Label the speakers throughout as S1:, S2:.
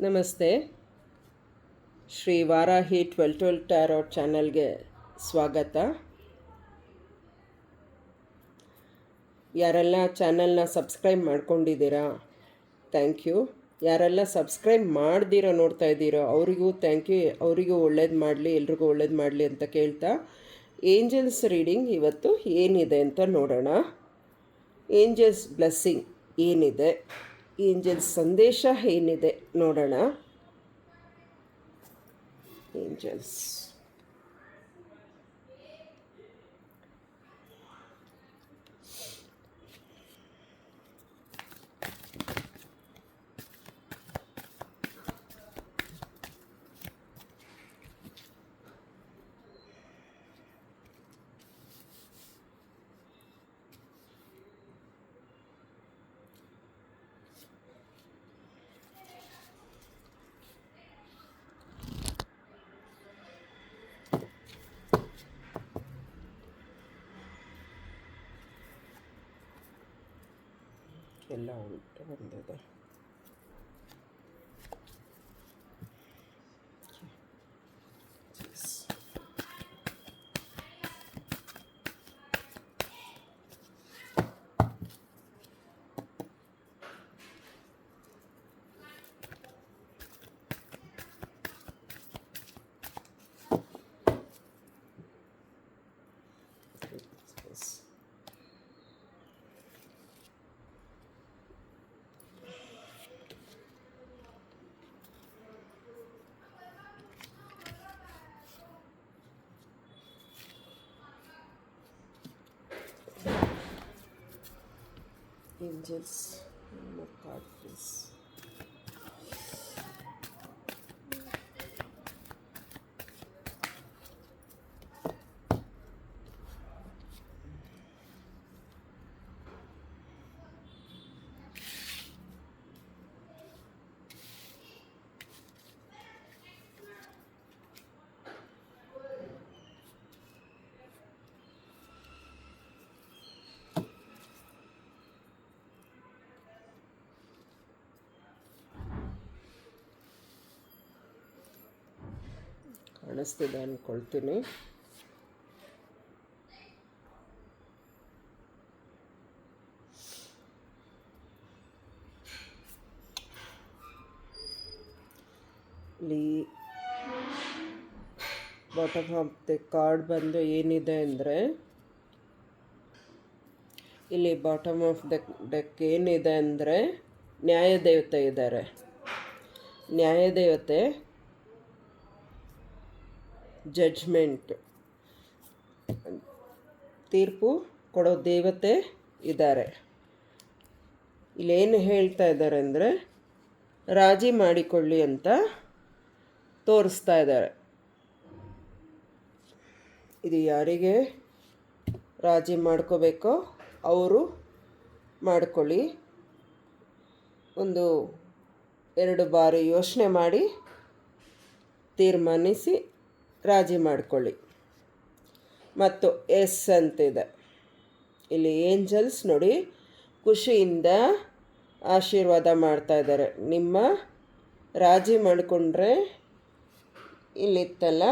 S1: ನಮಸ್ತೆ. ಶ್ರೀ ವಾರಾಹಿ 1212 ಟ್ಯಾರೋಟ್ ಚಾನಲ್ಗೆ ಸ್ವಾಗತ. ಯಾರೆಲ್ಲ ಚಾನಲ್ನ ಸಬ್ಸ್ಕ್ರೈಬ್ ಮಾಡ್ಕೊಂಡಿದ್ದೀರಾ ಥ್ಯಾಂಕ್ ಯು. ಯಾರೆಲ್ಲ ಸಬ್ಸ್ಕ್ರೈಬ್ ಮಾಡ್ದಿರೋ ನೋಡ್ತಾ ಇದ್ದೀರೋ ಅವರಿಗೂ ಥ್ಯಾಂಕ್ ಯು. ಅವರಿಗೂ ಒಳ್ಳೇದು ಮಾಡಲಿ, ಎಲ್ರಿಗೂ ಒಳ್ಳೇದು ಮಾಡಲಿ ಅಂತ ಕೇಳ್ತಾ ಏಂಜಲ್ಸ್ ರೀಡಿಂಗ್ ಇವತ್ತು ಏನಿದೆ ಅಂತ ನೋಡೋಣ. ಏಂಜಲ್ಸ್ ಬ್ಲೆಸ್ಸಿಂಗ್ ಏನಿದೆ, ಏಂಜಲ್ಸ್ ಸಂದೇಶ ಏನಿದೆ ನೋಡೋಣ. ಏಂಜಲ್ಸ್ ಎಲ್ಲ ಉಲ್ಟು ಬಂದಿದೆ. Angels, one more card please. ಕಾಣಿಸ್ತಿದೆ ಅಂದ್ಕೊಳ್ತೀನಿ. ಇಲ್ಲಿ ಬಾಟಮ್ ಆಫ್ ದ ಕಾರ್ಡ್ ಬಂದು ಏನಿದೆ ಅಂದರೆ, ಇಲ್ಲಿ ಬಾಟಮ್ ಆಫ್ ದ ಡೆಕ್ ಏನಿದೆ ಅಂದರೆ ನ್ಯಾಯದೇವತೆ ಇದ್ದಾರೆ. ನ್ಯಾಯದೇವತೆ, ಜಡ್ಜ್ಮೆಂಟ್, ತೀರ್ಪು ಕೊಡೋ ದೇವತೆ ಇದ್ದಾರೆ. ಇಲ್ಲೇನು ಹೇಳ್ತಾ ಇದ್ದಾರೆ ಅಂದರೆ ರಾಜಿ ಮಾಡಿಕೊಳ್ಳಿ ಅಂತ ತೋರಿಸ್ತಾ ಇದ್ದಾರೆ. ಇದು ಯಾರಿಗೆ ರಾಜಿ ಮಾಡ್ಕೋಬೇಕೋ ಅವರು ಮಾಡ್ಕೊಳ್ಳಿ. ಒಂದು 2 ಬಾರಿ ಯೋಚನೆ ಮಾಡಿ ತೀರ್ಮಾನಿಸಿ ರಾಜಿ ಮಾಡಿಕೊಳ್ಳಿ. ಮತ್ತು ಎಸ್ ಅಂತಿದೆ ಇಲ್ಲಿ. ಏಂಜಲ್ಸ್ ನೋಡಿ ಖುಷಿಯಿಂದ ಆಶೀರ್ವಾದ ಮಾಡ್ತಾ ಇದ್ದಾರೆ. ನಿಮ್ಮ ರಾಜಿ ಮಾಡಿಕೊಂಡ್ರೆ ಇಲ್ಲಿತ್ತಲ್ಲ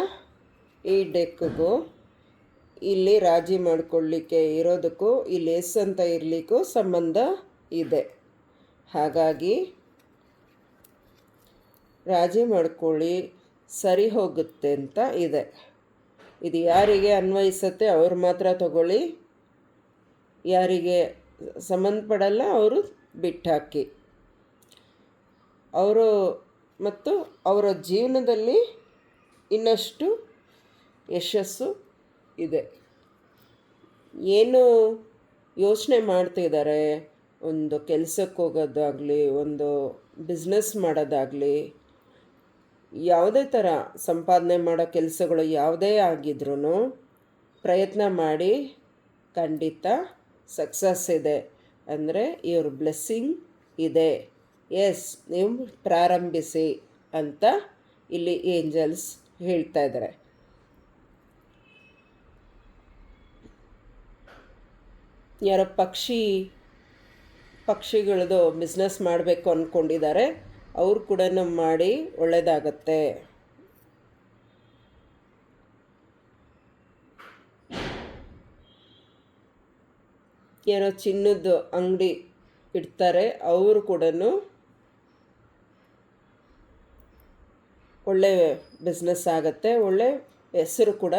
S1: ಈ ಡೆಕ್ಕಿಗೂ ಇಲ್ಲಿ ರಾಜಿ ಮಾಡಿಕೊಳ್ಳಿಕ್ಕೆ ಇರೋದಕ್ಕೂ ಇಲ್ಲಿ ಎಸ್ ಅಂತ ಇರಲಿಕ್ಕೂ ಸಂಬಂಧ ಇದೆ. ಹಾಗಾಗಿ ರಾಜಿ ಮಾಡ್ಕೊಳ್ಳಿ, ಸರಿ ಹೋಗುತ್ತೆ ಅಂತ ಇದೆ. ಇದು ಯಾರಿಗೆ ಅನ್ವಯಿಸುತ್ತೆ ಅವ್ರು ಮಾತ್ರ ತಗೊಳ್ಳಿ, ಯಾರಿಗೆ ಸಂಬಂಧಪಡಲ್ಲ ಅವರು ಬಿಟ್ಟಾಕಿ. ಅವರು ಮತ್ತು ಅವರ ಜೀವನದಲ್ಲಿ ಇನ್ನಷ್ಟು ಯಶಸ್ಸು ಇದೆ. ಏನು ಯೋಚನೆ ಮಾಡ್ತಿದ್ದಾರೆ, ಒಂದು ಕೆಲಸಕ್ಕೆ ಹೋಗೋದಾಗಲಿ, ಒಂದು ಬಿಸ್ನೆಸ್ ಮಾಡೋದಾಗಲಿ, ಯಾವುದೇ ಥರ ಸಂಪಾದನೆ ಮಾಡೋ ಕೆಲಸಗಳು ಯಾವುದೇ ಆಗಿದ್ರೂ ಪ್ರಯತ್ನ ಮಾಡಿ ಖಂಡಿತ ಸಕ್ಸಸ್ ಇದೆ. ಅಂದರೆ ಇವ್ರ ಬ್ಲೆಸ್ಸಿಂಗ್ ಇದೆ. ಎಸ್, ನೀವು ಪ್ರಾರಂಭಿಸಿ ಅಂತ ಇಲ್ಲಿ ಏಂಜಲ್ಸ್ ಹೇಳ್ತಾ ಇದ್ದಾರೆ. ಯಾರೋ ಪಕ್ಷಿಗಳದ್ದು ಬಿಸ್ನೆಸ್ ಮಾಡಬೇಕು ಅಂದ್ಕೊಂಡಿದ್ದಾರೆ. ಅವ್ರು ಕೂಡ ಮಾಡಿ ಒಳ್ಳೆಯದಾಗತ್ತೆ. ಏನೋ ಚಿನ್ನದ ಅಂಗಡಿ ಇಡ್ತಾರೆ, ಅವರು ಕೂಡ ಒಳ್ಳೆ ಬಿಸ್ನೆಸ್ ಆಗುತ್ತೆ, ಒಳ್ಳೆ ಹೆಸರು ಕೂಡ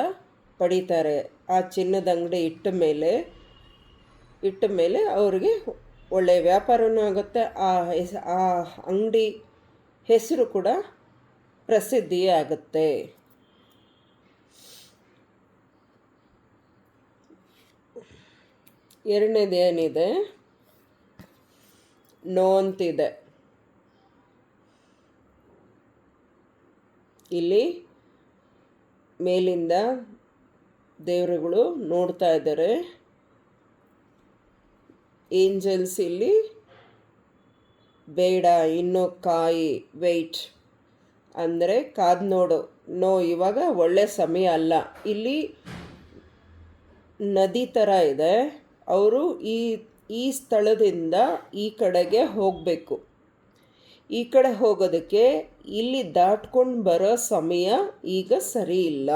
S1: ಪಡೀತಾರೆ. ಆ ಚಿನ್ನದ ಅಂಗಡಿ ಇಟ್ಟ ಮೇಲೆ ಅವ್ರಿಗೆ ಒಳ್ಳೆಯ ವ್ಯಾಪಾರನೂ ಆಗುತ್ತೆ. ಆ ಅಂಗಡಿ ಹೆಸರು ಕೂಡ ಪ್ರಸಿದ್ಧಿಯೇ ಆಗುತ್ತೆ. ಎರಡನೇದು ಏನಿದೆ, ನೋ ಅಂತಿದೆ. ಇಲ್ಲಿ ಮೇಲಿಂದ ದೇವರುಗಳು ನೋಡ್ತಾ ಇದ್ದಾರೆ. ಏಂಜಲ್ಸ್ ಇಲ್ಲಿ ಬೇಡ, ಇನ್ನೂ ಕಾಯಿ, ವೆಯ್ಟ್ ಅಂದರೆ ಕಾದು ನೋಡು, ನೋ ಇವಾಗ ಒಳ್ಳೆ ಸಮಯ ಅಲ್ಲ. ಇಲ್ಲಿ ನದಿ ಥರ ಇದೆ, ಅವರು ಈ ಸ್ಥಳದಿಂದ ಈ ಕಡೆಗೆ ಹೋಗಬೇಕು. ಈ ಕಡೆ ಹೋಗೋದಕ್ಕೆ ಇಲ್ಲಿ ದಾಟ್ಕೊಂಡು ಬರೋ ಸಮಯ ಈಗ ಸರಿ ಇಲ್ಲ.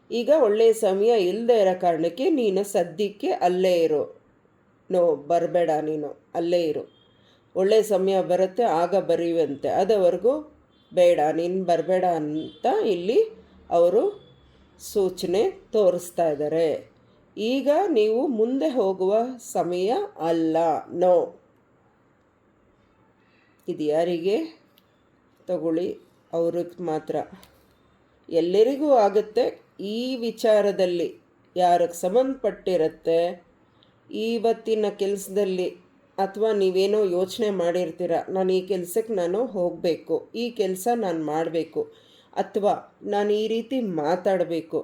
S1: ಈಗ ಒಳ್ಳೆಯ ಸಮಯ ಇಲ್ಲದೆ ಇರೋ ಕಾರಣಕ್ಕೆ ನೀನು ಸದ್ಯಕ್ಕೆ ಅಲ್ಲೇ ಇರು. ನೋ, ಬರಬೇಡ, ನೀನು ಅಲ್ಲೇ ಇರು. ಒಳ್ಳೆಯ ಸಮಯ ಬರುತ್ತೆ, ಆಗ ಬರೆಯುವಂತೆ. ಅದವರೆಗೂ ಬೇಡ, ನೀನು ಬರಬೇಡ ಅಂತ ಇಲ್ಲಿ ಅವರು ಸೂಚನೆ ತೋರಿಸ್ತಾ ಇದ್ದಾರೆ. ಈಗ ನೀವು ಮುಂದೆ ಹೋಗುವ ಸಮಯ ಅಲ್ಲ. ನೋ. ಇದು ಯಾರಿಗೆ ತಗೊಳ್ಳಿ, ಅವ್ರಿಗೆ ಮಾತ್ರ. ಎಲ್ಲರಿಗೂ ಆಗುತ್ತೆ. ಈ ವಿಚಾರದಲ್ಲಿ ಯಾರಿಗೆ ಸಂಬಂಧಪಟ್ಟಿರುತ್ತೆ, ಇವತ್ತಿನ ಕೆಲಸದಲ್ಲಿ ಅಥವಾ ನೀವೇನೋ ಯೋಚನೆ ಮಾಡಿರ್ತೀರ, ನಾನು ಈ ಕೆಲಸಕ್ಕೆ ನಾನು ಹೋಗಬೇಕು, ಈ ಕೆಲಸ ನಾನು ಮಾಡಬೇಕು, ಅಥವಾ ನಾನು ಈ ರೀತಿ ಮಾತಾಡಬೇಕು,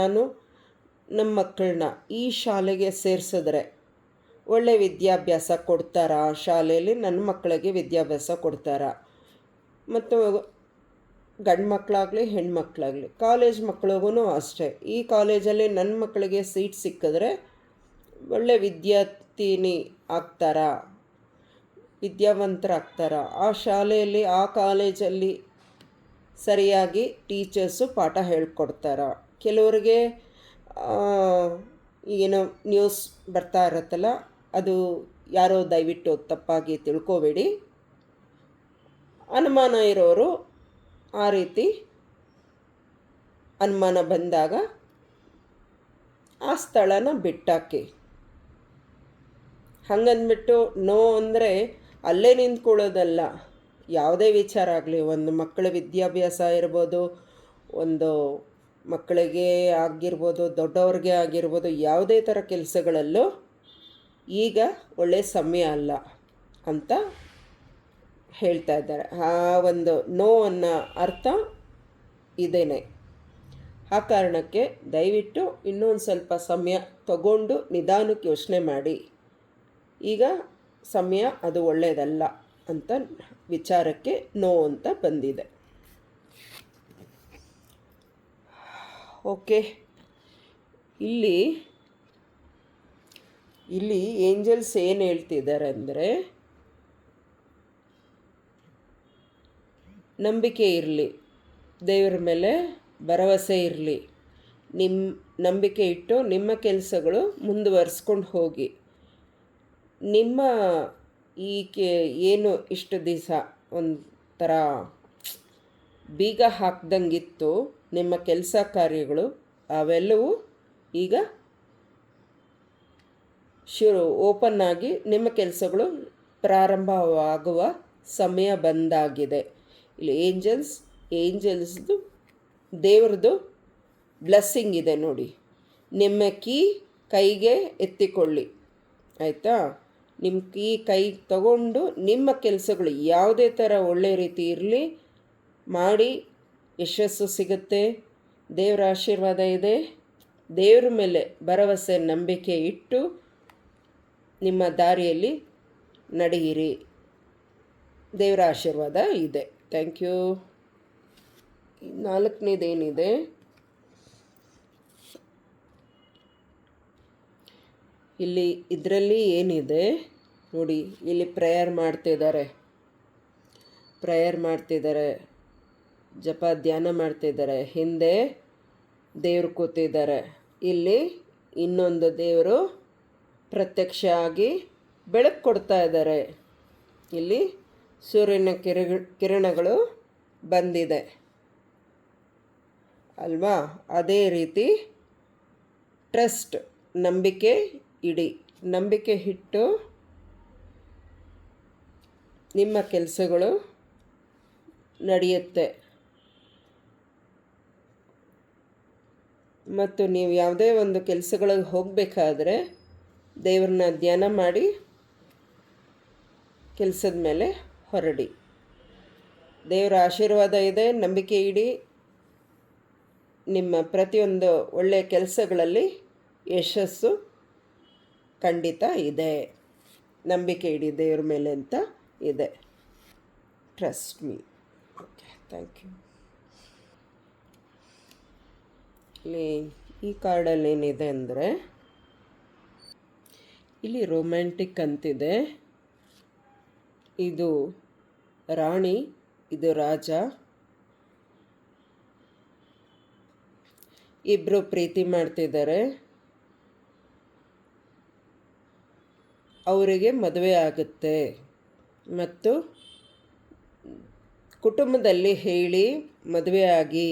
S1: ನಾನು ನಮ್ಮ ಮಕ್ಕಳನ್ನ ಈ ಶಾಲೆಗೆ ಸೇರಿಸಿದ್ರೆ ಒಳ್ಳೆ ವಿದ್ಯಾಭ್ಯಾಸ ಕೊಡ್ತಾರಾ, ಶಾಲೆಯಲ್ಲಿ ನನ್ನ ಮಕ್ಕಳಿಗೆ ವಿದ್ಯಾಭ್ಯಾಸ ಕೊಡ್ತಾರಾ, ಮತ್ತು ಗಂಡು ಮಕ್ಕಳಾಗಲಿ ಹೆಣ್ಮಕ್ಳಾಗಲಿ ಕಾಲೇಜ್ ಮಕ್ಳಿಗೂ ಅಷ್ಟೇ. ಈ ಕಾಲೇಜಲ್ಲಿ ನನ್ನ ಮಕ್ಕಳಿಗೆ ಸೀಟ್ ಸಿಕ್ಕಿದ್ರೆ ಒಳ್ಳೆ ವಿದ್ಯಾರ್ಥಿನಿ ಆಗ್ತಾರಾ, ವಿದ್ಯಾವಂತರಾಗ್ತಾರಾ, ಆ ಶಾಲೆಯಲ್ಲಿ ಆ ಕಾಲೇಜಲ್ಲಿ ಸರಿಯಾಗಿ ಟೀಚರ್ಸು ಪಾಠ ಹೇಳ್ಕೊಡ್ತಾರಾ. ಕೆಲವರಿಗೆ ಏನೋ ನ್ಯೂಸ್ ಬರ್ತಾ ಇರುತ್ತಲ್ಲ, ಅದು ಯಾರೋ ದಯವಿಟ್ಟು ತಪ್ಪಾಗಿ ತಿಳ್ಕೊಬೇಡಿ. ಅನುಮಾನ ಇರೋರು ಆ ರೀತಿ ಅನುಮಾನ ಬಂದಾಗ ಆ ಸ್ಥಳನ ಬಿಟ್ಟಾಕಿ. ಹಂಗಂದ್ಬಿಟ್ಟು ನೋ ಅಂದರೆ ಅಲ್ಲೇ ನಿಂತ್ಕೊಳ್ಳೋದಲ್ಲ. ಯಾವುದೇ ವಿಚಾರ ಆಗಲಿ, ಒಂದು ಮಕ್ಕಳ ವಿದ್ಯಾಭ್ಯಾಸ ಇರ್ಬೋದು, ಒಂದು ಮಕ್ಕಳಿಗೆ ಆಗಿರ್ಬೋದು, ದೊಡ್ಡವ್ರಿಗೆ ಆಗಿರ್ಬೋದು, ಯಾವುದೇ ಥರ ಕೆಲಸಗಳಲ್ಲೂ ಈಗ ಒಳ್ಳೆಯ ಸಮಯ ಅಲ್ಲ ಅಂತ ಹೇಳ್ತಾ ಇದ್ದಾರೆ. ಆ ಒಂದು ನೋ ಅನ್ನೋ ಅರ್ಥ ಇದೇನೆ. ಆ ಕಾರಣಕ್ಕೆ ದಯವಿಟ್ಟು ಇನ್ನೊಂದು ಸ್ವಲ್ಪ ಸಮಯ ತಗೊಂಡು ನಿಧಾನಕ್ಕೆ ಯೋಚನೆ ಮಾಡಿ. ಈಗ ಸಮಯ ಅದು ಒಳ್ಳೆಯದಲ್ಲ ಅಂತ ವಿಚಾರಕ್ಕೆ ನೋ ಅಂತ ಬಂದಿದೆ. ಓಕೆ, ಇಲ್ಲಿ ಏಂಜಲ್ಸ್ ಏನು ಹೇಳ್ತಿದ್ದಾರೆ ಅಂದರೆ, ನಂಬಿಕೆ ಇರಲಿ, ದೇವರ ಮೇಲೆ ಭರವಸೆ ಇರಲಿ, ನಂಬಿಕೆ ಇಟ್ಟು ನಿಮ್ಮ ಕೆಲಸಗಳು ಮುಂದುವರಿಸ್ಕೊಂಡು ಹೋಗಿ. ನಿಮ್ಮ ಏನು ಇಷ್ಟು ದಿವಸ ಒಂಥರ ಬೀಗ ಹಾಕ್ದಂಗಿತ್ತು ನಿಮ್ಮ ಕೆಲಸ ಕಾರ್ಯಗಳು, ಅವೆಲ್ಲವೂ ಈಗ ಓಪನ್ ಆಗಿ ನಿಮ್ಮ ಕೆಲಸಗಳು ಪ್ರಾರಂಭವಾಗುವ ಸಮಯ ಬಂದಾಗಿದೆ. ಇಲ್ಲಿ ಏಂಜಲ್ಸ್ದು ದೇವ್ರದ್ದು ಬ್ಲೆಸ್ಸಿಂಗ್ ಇದೆ ನೋಡಿ. ನಿಮ್ಮ ಕೈಗೆ ಎತ್ತಿಕೊಳ್ಳಿ, ಆಯಿತಾ? ನಿಮ್ಮ ಕೈ ತಗೊಂಡು ನಿಮ್ಮ ಕೆಲಸಗಳು ಯಾವುದೇ ಥರ ಒಳ್ಳೆಯ ರೀತಿ ಇರಲಿ, ಮಾಡಿ ಯಶಸ್ಸು ಸಿಗುತ್ತೆ. ದೇವರ ಆಶೀರ್ವಾದ ಇದೆ. ದೇವ್ರ ಮೇಲೆ ಭರವಸೆ ನಂಬಿಕೆ ಇಟ್ಟು ನಿಮ್ಮ ದಾರಿಯಲ್ಲಿ ನಡೆಯಿರಿ. ದೇವರ ಆಶೀರ್ವಾದ ಇದೆ. Thank you. ನಾಲ್ಕನೇದೇನಿದೆ, ಇದರಲ್ಲಿ ಏನಿದೆ ನೋಡಿ, ಇಲ್ಲಿ ಪ್ರೇಯರ್ ಮಾಡ್ತಿದ್ದಾರೆ. ಪ್ರೇಯರ್ ಮಾಡ್ತಿದ್ದಾರೆ, ಜಪ ಧ್ಯಾನ ಮಾಡ್ತಿದ್ದಾರೆ. ಹಿಂದೆ ದೇವರು ಕೂತಿದ್ದಾರೆ. ಇಲ್ಲಿ ಇನ್ನೊಂದು ದೇವರು ಪ್ರತ್ಯಕ್ಷ ಆಗಿ ಬೆಳಕು ಕೊಡ್ತಾ ಇದ್ದಾರೆ. ಇಲ್ಲಿ ಸೂರ್ಯನ ಕಿರಣಗಳು ಬಂದಿದೆ ಅಲ್ವಾ? ಅದೇ ರೀತಿ ಟ್ರಸ್ಟ್, ನಂಬಿಕೆ ಇಡಿ. ನಂಬಿಕೆ ಇಟ್ಟು ನಿಮ್ಮ ಕೆಲಸಗಳು ನಡೆಯುತ್ತೆ. ಮತ್ತು ನೀವು ಯಾವುದೇ ಒಂದು ಕೆಲಸಗಳಿಗೆ ಹೋಗಬೇಕಾದ್ರೆ ದೇವ್ರನ್ನ ಧ್ಯಾನ ಮಾಡಿ ಕೆಲಸದ ಮೇಲೆ ಹೊರಡಿ. ದೇವರ ಆಶೀರ್ವಾದ ಇದೆ, ನಂಬಿಕೆ ಇಡಿ. ನಿಮ್ಮ ಪ್ರತಿಯೊಂದು ಒಳ್ಳೆಯ ಕೆಲಸಗಳಲ್ಲಿ ಯಶಸ್ಸು ಖಂಡಿತ ಇದೆ. ನಂಬಿಕೆ ಇಡಿ ದೇವ್ರ ಮೇಲೆ ಅಂತ ಇದೆ. Trust me. Okay, thank you. ಇಲ್ಲಿ ಈ ಕಾರ್ಡಲ್ಲಿ ಏನಿದೆ ಅಂದರೆ, ಇಲ್ಲಿ ರೊಮ್ಯಾಂಟಿಕ್ ಅಂತಿದೆ. ಇದು ರಾಣಿ, ಇದು ರಾಜ. ಇಬ್ಬರು ಪ್ರೀತಿ ಮಾಡ್ತಿದ್ದಾರೆ. ಅವರಿಗೆ ಮದುವೆ ಆಗುತ್ತೆ ಮತ್ತು ಕುಟುಂಬದಲ್ಲಿ ಹೇಳಿ ಮದುವೆ ಆಗಿ.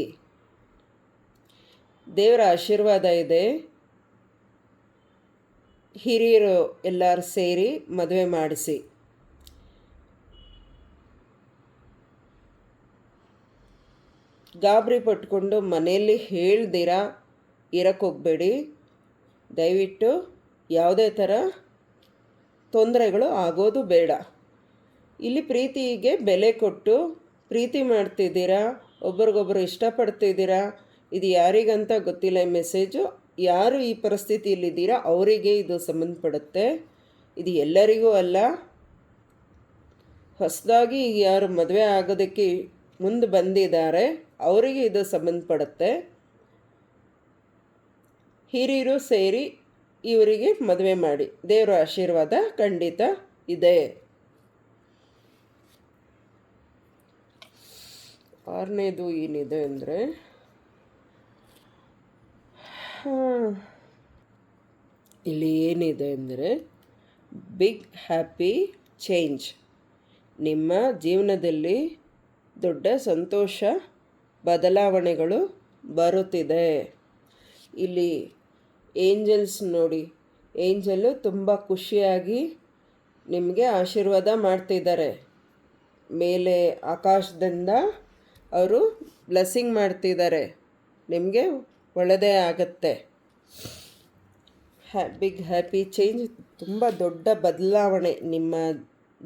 S1: ದೇವರ ಆಶೀರ್ವಾದ ಇದೆ. ಹಿರಿಯರು ಎಲ್ಲರೂ ಸೇರಿ ಮದುವೆ ಮಾಡಿಸಿ. ಗಾಬರಿ ಪಟ್ಕೊಂಡು ಮನೆಯಲ್ಲಿ ಹೇಳ್ದಿರ ಇರೋಕ್ಕೋಗ್ಬೇಡಿ. ದಯವಿಟ್ಟು ಯಾವುದೇ ಥರ ತೊಂದರೆಗಳು ಆಗೋದು ಬೇಡ. ಇಲ್ಲಿ ಪ್ರೀತಿಗೆ ಬೆಲೆ ಕೊಟ್ಟು ಪ್ರೀತಿ ಮಾಡ್ತಿದ್ದೀರಾ, ಒಬ್ರಿಗೊಬ್ರು ಇಷ್ಟಪಡ್ತಿದ್ದೀರಾ. ಇದು ಯಾರಿಗಂತ ಗೊತ್ತಿಲ್ಲ ಈ ಮೆಸೇಜು. ಯಾರು ಈ ಪರಿಸ್ಥಿತಿಯಲ್ಲಿದ್ದೀರಾ ಅವರಿಗೆ ಇದು ಸಂಬಂಧಪಡುತ್ತೆ. ಇದು ಎಲ್ಲರಿಗೂ ಅಲ್ಲ. ಹೊಸದಾಗಿ ಯಾರು ಮದುವೆ ಆಗೋದಕ್ಕೆ ಮುಂದೆ ಬಂದಿದ್ದಾರೆ ಅವರಿಗೆ ಇದು ಸಂಬಂಧಪಡುತ್ತೆ. ಹಿರಿಯರು ಸೇರಿ ಇವರಿಗೆ ಮದುವೆ ಮಾಡಿ. ದೇವರ ಆಶೀರ್ವಾದ ಖಂಡಿತ ಇದೆ. 6ನೇದು ಏನಿದೆ ಅಂದರೆ, ಇಲ್ಲಿ ಏನಿದೆ ಅಂದರೆ ಬಿಗ್ ಹ್ಯಾಪಿ ಚೇಂಜ್. ನಿಮ್ಮ ಜೀವನದಲ್ಲಿ ದೊಡ್ಡ ಸಂತೋಷ ಬದಲಾವಣೆಗಳು ಬರುತ್ತಿದೆ. ಇಲ್ಲಿ ಏಂಜಲ್ಸ್ ನೋಡಿ, ಏಂಜಲು ತುಂಬ ಖುಷಿಯಾಗಿ ನಿಮಗೆ ಆಶೀರ್ವಾದ ಮಾಡ್ತಿದ್ದಾರೆ. ಮೇಲೆ ಆಕಾಶದಿಂದ ಅವರು ಬ್ಲೆಸ್ಸಿಂಗ್ ಮಾಡ್ತಿದ್ದಾರೆ. ನಿಮಗೆ ಒಳ್ಳೆಯದೇ ಆಗುತ್ತೆ. ಬಿಗ್ ಹ್ಯಾಪಿ ಚೇಂಜ್, ತುಂಬ ದೊಡ್ಡ ಬದಲಾವಣೆ. ನಿಮ್ಮ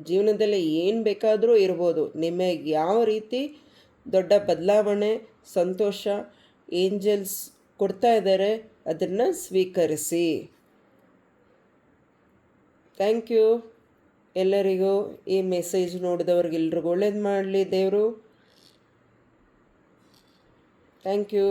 S1: ಜೀವನದಲ್ಲಿ ಏನು ಬೇಕಾದರೂ ಇರ್ಬೋದು. ನಿಮಗೆ ಯಾವ ರೀತಿ ದೊಡ್ಡ ಬದಲಾವಣೆ, ಸಂತೋಷ ಏಂಜಲ್ಸ್ ಕೊಡ್ತಾ ಇದ್ದಾರೆ, ಅದನ್ನು ಸ್ವೀಕರಿಸಿ. ಥ್ಯಾಂಕ್ ಯು ಎಲ್ಲರಿಗೂ. ಈ ಮೆಸೇಜ್ ನೋಡಿದವ್ರಿಗೆಲ್ರಿಗೂ ಒಳ್ಳೇದು ಮಾಡಲಿ ದೇವರು. Thank you.